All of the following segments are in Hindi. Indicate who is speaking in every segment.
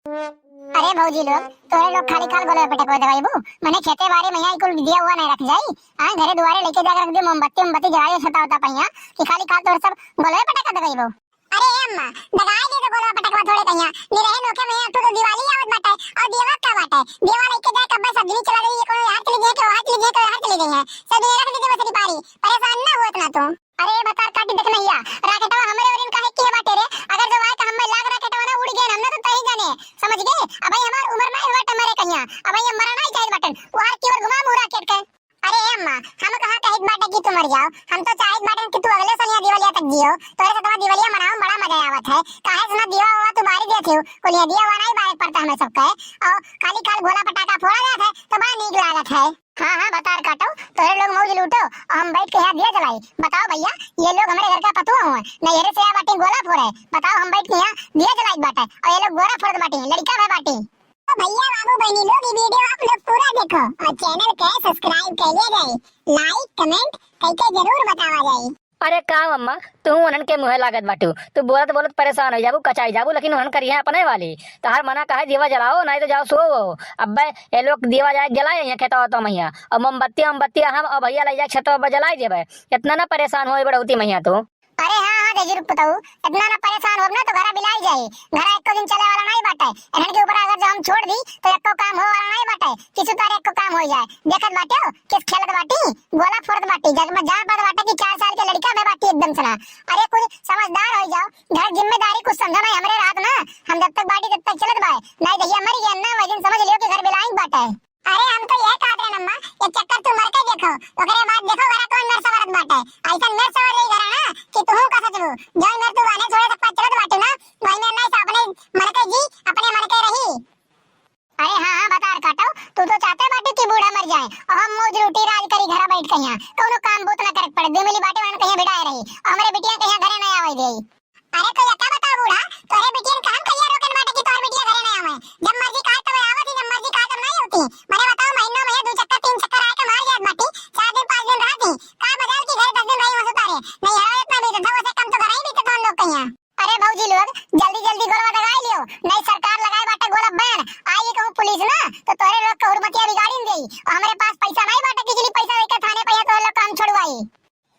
Speaker 1: अरे भौजी लोग तोरे लोग खाली काल गोले पटक दवाई बू मने खेते बाड़ी में कुल दिया हुआ नहीं रख जाई हां घरे दुआरे लेके जाकर रख दे मोमबत्ती मोमबत्ती जलाए सता होता पहिया कि खाली काल तोरे सब गोले पटक दवाई बू। अरे अम्मा दगाई दे तो गोले पटकवा थोड़े कहिया नी रहे नोके में तू तो दिवाली आवत बाटे और दिवा का बाटे दिवा लेके जाए कब सब्जी चला रही है कोई हाथ चली गई तो हाथ चली गई तो हाथ चली गई है सब ये रख दे बसरी पारी परेशान ना होत ना तू। अरे बता काटी देख नैया राकेटवा हमरे ओरिन काहे की है बाटे रे अगर जो आए तो हम लाग राकेटवा ना उड़ गए हमने तो तही जाने समझ गए अब हमार उम्र में वट मरे कहिया अब ये मरना ही चाहिए बटन वार की ओर घुमा मुरा केट के। अरे अम्मा हम कहां कहित बाटे कि तू मर जाओ हम तो चाहत बाटे कि तू अगले साल दिवालिया तक जियो तोरे से तुम्हारा दिवालिया मनाओ बड़ा मजा आवत है काहे सुना दिवा हुआ तू बारी देथियो कोलिया दिया हुआ नहीं बारे पड़ता हमें सब कहे और खाली काल गोला पटाखा फोड़ा जात है तो बड़ा नीक लागत है। हां हां बतार काटो तोरे लोग मौज लूटो और हम बैठ के यहां दिया जलाई बताओ भैया ये लोग हमारे घर का पतुआ हुए नहीं येरे से बाटी गोला फोड़े बताओ हम बैठ के यहां दिया जलाई बाटे और ये लोग गोला फोड़ बाटी लड़का है बाटी। तो भैया बाबू बहनी लोग ये वीडियो आप लोग पूरा देखो और चैनल के सब्सक्राइब कर लिए जाए लाइक कमेंट करके जरूर बतावा जाए।
Speaker 2: अरे का अम्मा तू उनन के मुहे लागत बाटू तू बोलत बोलत परेशान हो जाबू कचाई जाबू लेकिन उनन करिए अपने वाली तहार मना काहे दीवा जलाओ नहीं तो जाओ सो अब्बे ये लोग दीवा जाए जलाए यहाँ खेता तो मैया और मोमबत्ती मोमबत्ती हम और भैया ले जाए छत पर जलाई देबे इतना ना परेशान हो बढ़ौती मैया तू।
Speaker 1: अरे हां हां तेजी रुक बताऊ इतना ना परेशान होब ना तो घरा बिलाई जाए घरा एक दिन चले वाला नहीं बाटे इनन के ऊपर अगर जो हम छोड़ दी तो एक काम हो वाला नहीं बाटे किसी तरह एक काम हो जाए देखत बाटे किस खेलत बाटी गोला फोड़त बाटी जग में जान पड़ बाटे कि 4 साल के लड़का में बाटी एकदम सना। अरे कुछ समझदार हो जाओ घर जिम्मेदारी कुछ समझा नहीं हमरे रात ना हम जब तक बाटी तब तक चलत बाए नहीं दहिया मर गया ना वजन समझ लियो कि घर बिलाई बाटे। अरे हम तो ये कहत रहे नम्मा ये चक्कर तू मर के देखो ओकरे बाद देखो घरा कौन नर सवरत बाटे ऐसा नर सवर नहीं घरा ना कि तू का सचबू जो नर तू आने थोड़े तक चलत बाटे ना वही नर नहीं अपने मर के जी अपने मर के रही। अरे हां हां बता काटो तू तो चाहते बाटे कि बूढ़ा मर जाए और हम मौज रोटी राज करी घरा बैठ के यहां कोनो काम बोत ना करे पड़े देमिली बाटे वन कहीं बिठाए रही और हमारे बिटिया कहीं घरे नहीं आवे देई। अरे तो क्या बता बूढ़ा तोरे बिटिया काम कहिया रोकन बाटे कि तोर बिटिया घरे नहीं आवे जब मर्जी काहे तब आवत जब मर्जी काहे तब नहीं होती मने बताओ महीनों में 2 चक्कर 3 चक्कर आके मार जात बाटी 4 दिन 5 दिन रहती का मजाल की घर 10 दिन रही हो सुतारे नहीं है इतना भी तो से कम तो घर ही भी तो दोनों लोग कहिया। अरे भौजी लोग जल्दी जल्दी गोला दगाई लियो नहीं सरकार लगाए बाटे गोला बैन आई कहूं पुलिस ना तो तोरे लोग का हुरमतिया बिगाड़ी देई और हमारे पास पैसा नहीं बाटे कि जल्दी पैसा लेके थाने पे तो लोग काम छोड़वाई।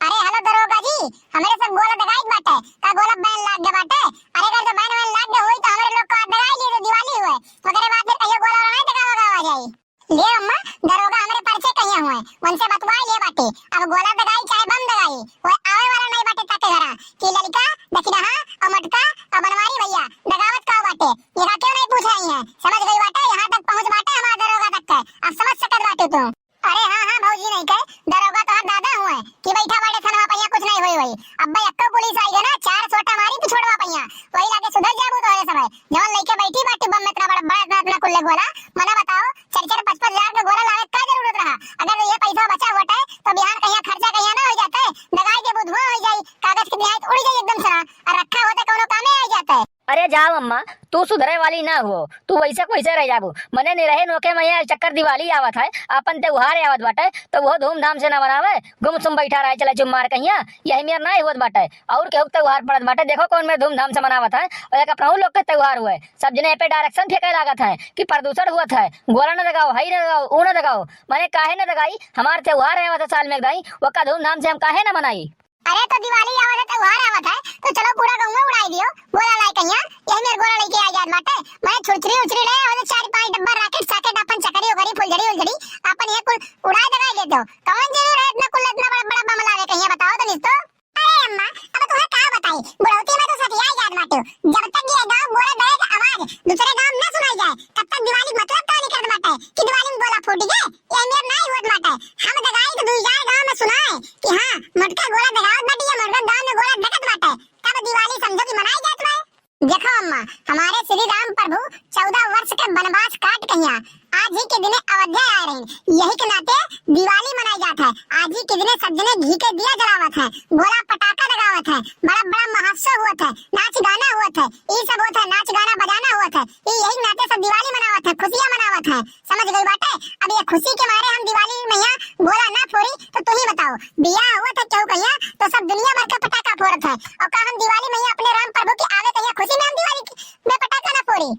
Speaker 1: अरे हेलो दरोगा जी हमारे सब गोला दगाई बाटे का गोला बैन लाग गया बाटे अरे अगर तो बैन वैन लाग गया होई तो हमारे लोग का दगाई लिए तो दिवाली हुए ओकरे बाद फिर कहियो गोला नहीं दगावा आ जाई ले अम्मा दरोगा हमारे पर्चे कहिया हुए उनसे बतवा ले बाटे अब गोला दगाई चाहे बम दगाई वो आवे वाला नहीं बाटे ताके घरा कि लड़का दखिना और मटका और बनवारी भैया दगावत का बाटे ये क्यों नहीं पूछ रही है समझ गई बाटे यहां तक पहुंच बाटे हमारा दरोगा तक है अब समझ सकत बाटे तू। अरे हां हां भौजी नहीं कहे दरोगा तो दादा हुए कि बैठा बाटे थनवा पहिया कुछ नहीं होई होई अब्बा अक्का पुलिस आई है ना 4 सोटा मारी तो छोड़वा पहिया वही लाके सुधर जाबू तो समय जवन लइके बैठी बाटे बम में इतना बड़ा इतना कुल्ले गोला मना बताओ 4-4 5-5 हजार का गोला लावे का जरूरत रहा अगर ये पैसा बचा होता है तो बिहान कहीं खर्चा कहीं ना हो जाता है दगाई के बुधवा हो जाई कागज की निहायत उड़ जाई एकदम सरा और रखा होता कोनो काम में आ जाता है।
Speaker 2: अरे जाओ अम्मा तू सुधरे वाली ना हो तू वैसे वैसे रह जाबू मने नहीं रहे नोके मैया चक्कर दिवाली आवत है अपन त्योहार आवत बाटे तो वो धूमधाम से ना मनावे गुमसुम बैठा रहे चले चुम मार कहिया यही मेर नहीं होत बाटे और केहू त्योहार पड़त बाटे देखो कौन में धूमधाम से मनावत है और एक अपना लोग के त्योहार हुए सब जने पे डायरेक्शन फेंके लागत है कि प्रदूषण हुआ है गोला न लगाओ हई न लगाओ ऊ न लगाओ मने काहे न लगाई हमार त्योहार आवत है साल में गई वो का धूमधाम से हम काहे न मनाई।
Speaker 1: अरे तो दिवाली आवत है त्योहार आवत है तो चलो पूरा गांव में उड़ाई दियो गोला लाई कहिया यही मेरे गोला लेके आ जात बाटे मैं छुरछुरी उछरी ले और 4-5 डब्बा रॉकेट साकेट अपन चकरी उगरी फुलझड़ी उलझड़ी अपन ये कुल उड़ाई दगाई लेते हो कौन जरूर है इतना कुल इतना बड़ा बड़ा बम लावे कहिया बताओ तो निस्तो। अरे अम्मा अब तुम्हें का बताई बुढ़ौती में तो सतिया याद बाटे जब तक ये गांव गोला दे का आवाज दूसरे गांव न सुनाई जाए तब तक दिवाली मतलब का निकल बाटे कि दिवाली में गोला फूट गए ये मेर नहीं होत बाटे हम दगाई तो 2-4 गांव में सुनाए कि हां मटका गोला दगावत बाटी या मटका गांव में गोला दगत बाटे तब दिवाली समझो कि मनाई जात है। देखो अम्मा हमारे श्री राम प्रभु 14 वर्ष के वनवास काट कहिया आज ही के दिन अयोध्या आ रहे यही के नाते दिवाली मनाई जात है आज ही के दिन सब जने घी के दिया जलावत है गोला पटाखा लगावत है बड़ा बड़ा महोत्सव हुआ है नाच गाना हुआ है ये सब होता है नाच गाना बजाना हुआ है ये यही नाते सब दिवाली मनावत है खुशियां मनावत है समझ गई बाटे अब ये खुशी के मारे हम दिवाली में यहाँ गोला ना फोड़ी तो तू ही बताओ बियाह हुआ था क्यों कहिया तो सब दुनिया भर का पटाखा फोड़त है और का हम दिवाली में अपने राम प्रभु की आवे कहिया खुशी में हम दिवाली में पटाखा ना फोड़ी।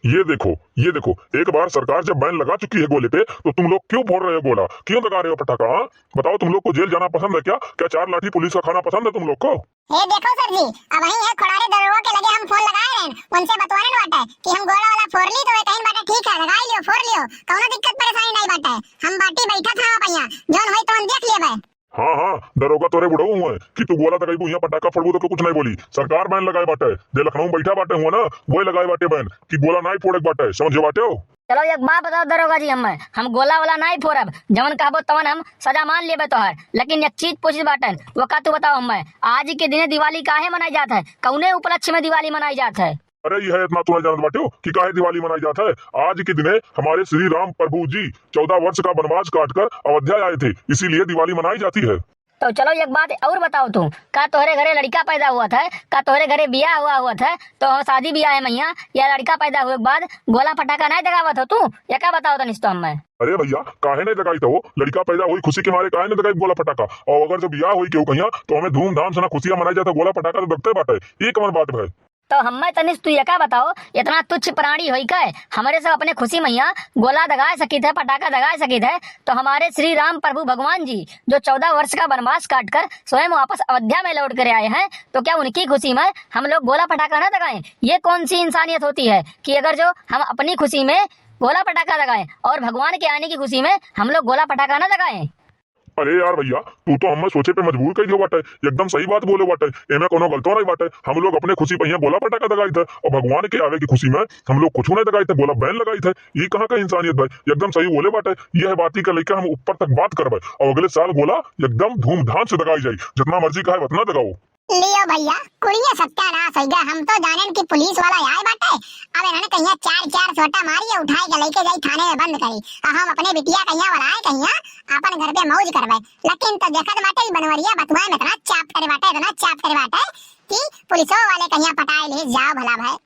Speaker 3: ये देखो, ये देखो, एक बार सरकार जब बैन लगा चुकी है गोले पे तो तुम लोग क्यों फोड़ रहे हो गोला, क्यों लगा रहे हो पटाखा? हाँ? बताओ, तुम लोग को जेल जाना पसंद है क्या? क्या 4 लाठी पुलिस का खाना पसंद है तुम लोग को?
Speaker 1: ये देखो सर जी, अब वही है खुड़ारे दरोगा के लगे हम फोन लगाए रहे हैं, उनसे बतवाने न बाटे कि हम गोला वाला फोड़ ली तो वे कहीं बाटे ठीक है, लगा लियो, फोड़ लियो, कौनो दिक्कत परेशानी नहीं बाटे। हम बाटी बैठा था पहिया, जोन होई तो देख लिए बे।
Speaker 3: हाँ हाँ, दरोगा तोरे बुढ़ऊ हुए कि तू गोला तक यहाँ पटाखा फोड़बू तो कुछ नहीं बोली। सरकार बैन लगाए बाटे, जे लखनऊ में बैठा बाटे हुआ ना, वही लगाए बाटे बैन कि गोला नहीं फोड़े बाटे, समझे बाटे हो?
Speaker 2: चलो एक बात बताओ दरोगा जी, हम गोला वाला नहीं फोड़ब, जवन कहबो तवन हम सजा मान लेबे तोहर। लेकिन एक चीज पूछी बाटन, वो का तू बताओ हमें, आज के दिन दिवाली काहे मनाई जात है, कौने उपलक्ष्य में दिवाली मनाई जात है?
Speaker 3: अरे यह इतना तो नहीं जानत बाटे हो कि काहे दिवाली मनाई जाता है? आज के दिने हमारे श्री राम प्रभु जी 14 वर्ष का वनवास काटकर अयोध्या आए थे, इसीलिए दिवाली मनाई जाती है।
Speaker 2: तो चलो एक बात और बताओ तू, का तोहरे घरे लड़का पैदा हुआ था, का तोहरे घरे बियाह हुआ था, तो शादी बियाह है मैया या लड़का पैदा हुए के बाद गोला पटाखा नहीं दगावत हो तू, या क्या बताओ तनिस तो हमें?
Speaker 3: अरे भैया, काहे नहीं दगाई तो? लड़का पैदा हुई खुशी के मारे, काहे नहीं दगाई गोला पटाखा? और अगर जब बियाह हुई क्यों कहिया तो हमें धूमधाम से ना खुशियां मनाई जाता, गोला पटाखा तो दगते बाटे। ये कौन बात है?
Speaker 2: तो हमें तनिस तू यका बताओ, इतना तुच्छ प्राणी होई का हमारे सब अपने खुशी मैया गोला दगा सकी थे, पटाखा दगा सकी थे, तो हमारे श्री राम प्रभु भगवान जी जो 14 वर्ष का वनवास काट कर स्वयं वापस अयोध्या में लौट कर आए हैं, तो क्या उनकी खुशी में हम लोग गोला पटाखा न दगाएं? ये कौन सी इंसानियत होती है कि अगर जो हम अपनी खुशी में गोला पटाखा दगाएं और भगवान के आने की खुशी में हम लोग गोला पटाखा न दगाएं?
Speaker 3: अरे यार भैया, तू तो हमें सोचे पे मजबूर कर दियो बाटे, एकदम सही बात बोले बाटे, एमे कोनो गलतो नहीं बाटे। हम लोग अपने खुशी पे यहाँ गोला पटाखा दगाई थे और भगवान के आवे की खुशी में हम लोग कुछ नहीं दगाई थे, गोला बैन लगाई थे। ये कहाँ का इंसानियत भाई? एकदम सही बोले बाटे। यह बात का लेकर हम ऊपर तक बात करबे और अगले साल गोला एकदम धूमधाम से दगाई जाये, जितना मर्जी कहे उतना दगाओ।
Speaker 1: लियो भैया, कुड़िया सत्यानाश हो गया, हम तो जानन कि पुलिस वाला आए बाटे, अब इन्होंने कहिया 4 सोटा मारी उठाई के लेके जाई थाने में बंद करी, और हम अपने बिटिया कहिया वाला कहिया अपन घर पे मौज करवे। लेकिन तो देखत बाटे बनवरिया बतुआ में इतना चाप करे बाटे कि पुलिसो वाले कहिया पटाए ले जाओ भला भाई।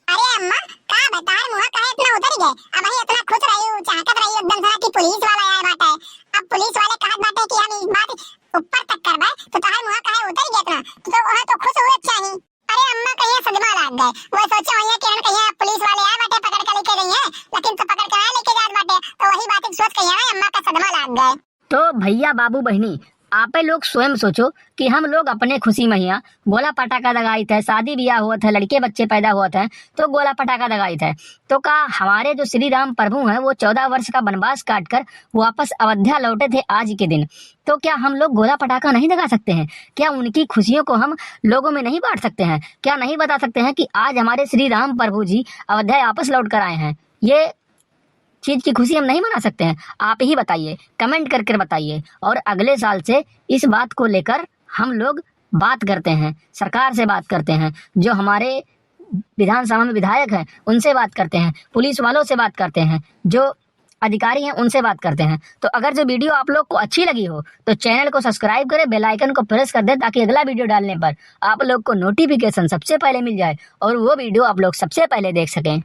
Speaker 1: अरे अम्मा, का बतार मुंह काहे इतना उतर गए? अब ही इतना खुश रही चाहत रही एकदम से कि पुलिस वाला आए बाटे, अब पुलिस वाले कहत बाटे कि हम इस बात ऊपर तक करबे, तो तार मुंह काहे उतर गया इतना? तो वहां तो खुश हुए चाहिए। अरे अम्मा कहिया सदमा लाग गए, वो सोचे वही कि कहिया पुलिस वाले आए बाटे पकड़ के लेके गई है, लेकिन तो पकड़ के लेके जात बाटे, तो वही बात सोच कहिया अम्मा का सदमा लाग गए।
Speaker 2: तो भैया बाबू बहनी, आपे लोग स्वयं सोचो कि हम लोग अपने खुशी में यहाँ गोला पटाखा दगाई थे, शादी ब्याह हुआ था, लड़के बच्चे पैदा हुआ था तो गोला पटाखा दगाई थे, तो का हमारे जो श्री राम प्रभु हैं वो 14 वर्ष का वनवास काट कर वापस अयोध्या लौटे थे आज के दिन, तो क्या हम लोग गोला पटाखा नहीं दगा सकते हैं? क्या उनकी खुशियों को हम लोगों में नहीं बांट सकते हैं? क्या नहीं बता सकते हैं कि आज हमारे श्री राम प्रभु जी अयोध्या वापस लौट कर आए हैं? ये चीज की खुशी हम नहीं मना सकते हैं? आप ही बताइए, कमेंट करके बताइए। और अगले साल से इस बात को लेकर हम लोग बात करते हैं, सरकार से बात करते हैं, जो हमारे विधानसभा में विधायक हैं उनसे बात करते हैं, पुलिस वालों से बात करते हैं, जो अधिकारी हैं उनसे बात करते हैं। तो अगर जो वीडियो आप लोग को अच्छी लगी हो तो चैनल को सब्सक्राइब करें, बेल आइकन को प्रेस कर दें, ताकि अगला वीडियो डालने पर आप लोग को नोटिफिकेशन सबसे पहले मिल जाए और वो वीडियो आप लोग सबसे पहले देख सकें।